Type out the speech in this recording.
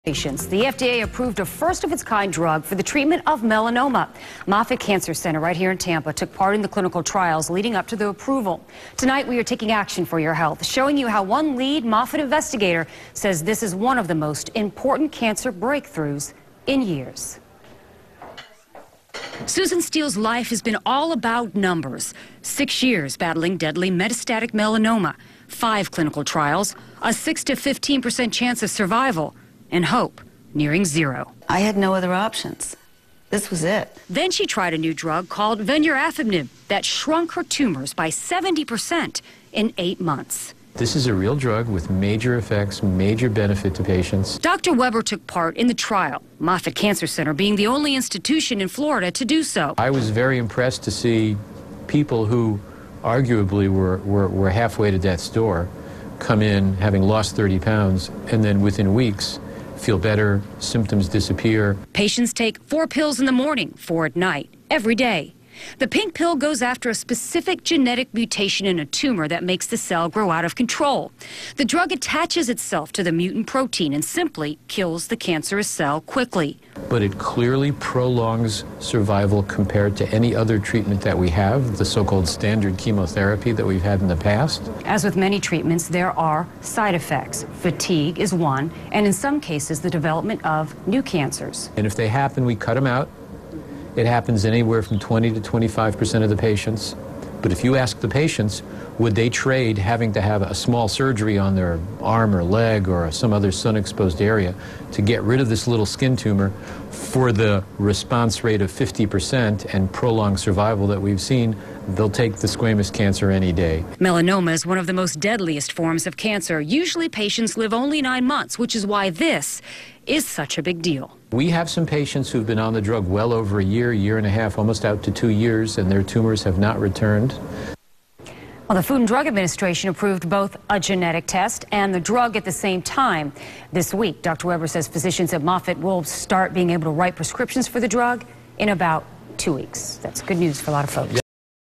Patients. The FDA approved a first-of-its-kind drug for the treatment of melanoma. Moffitt Cancer Center right here in Tampa took part in the clinical trials leading up to the approval. Tonight, we are taking action for your health, showing you how one lead Moffitt investigator says this is one of the most important cancer breakthroughs in years. Susan Steele's life has been all about numbers. 6 years battling deadly metastatic melanoma, 5 clinical trials, a 6 to 15% chance of survival, and hope nearing 0. I had no other options. This was it. Then she tried a new drug called venurafimab that shrunk her tumors by 70% in 8 months. This is a real drug with major effects, major benefit to patients. Dr. Weber took part in the trial, Moffitt Cancer Center being the only institution in Florida to do so. I was very impressed to see people who arguably were halfway to death's door come in having lost 30 pounds and then within weeks feel better, symptoms disappear. Patients take 4 pills in the morning, 4 at night, every day. The pink pill goes after a specific genetic mutation in a tumor that makes the cell grow out of control. The drug attaches itself to the mutant protein and simply kills the cancerous cell quickly. But it clearly prolongs survival compared to any other treatment that we have, the so-called standard chemotherapy that we've had in the past. As with many treatments, there are side effects. Fatigue is one, and in some cases, the development of new cancers. And if they happen, we cut them out. It happens anywhere from 20 to 25% of the patients. But if you ask the patients, would they trade having to have a small surgery on their arm or leg or some other sun-exposed area to get rid of this little skin tumor for the response rate of 50% and prolonged survival that we've seen, they'll take the squamous cancer any day. Melanoma is one of the most deadliest forms of cancer. Usually patients live only 9 months, which is why this is such a big deal. We have some patients who've been on the drug well over a year, year and a half, almost out to 2 years, and their tumors have not returned. Well, the Food and Drug Administration approved both a genetic test and the drug at the same time this week. Dr. Weber says physicians at Moffitt will start being able to write prescriptions for the drug in about 2 weeks. That's good news for a lot of folks.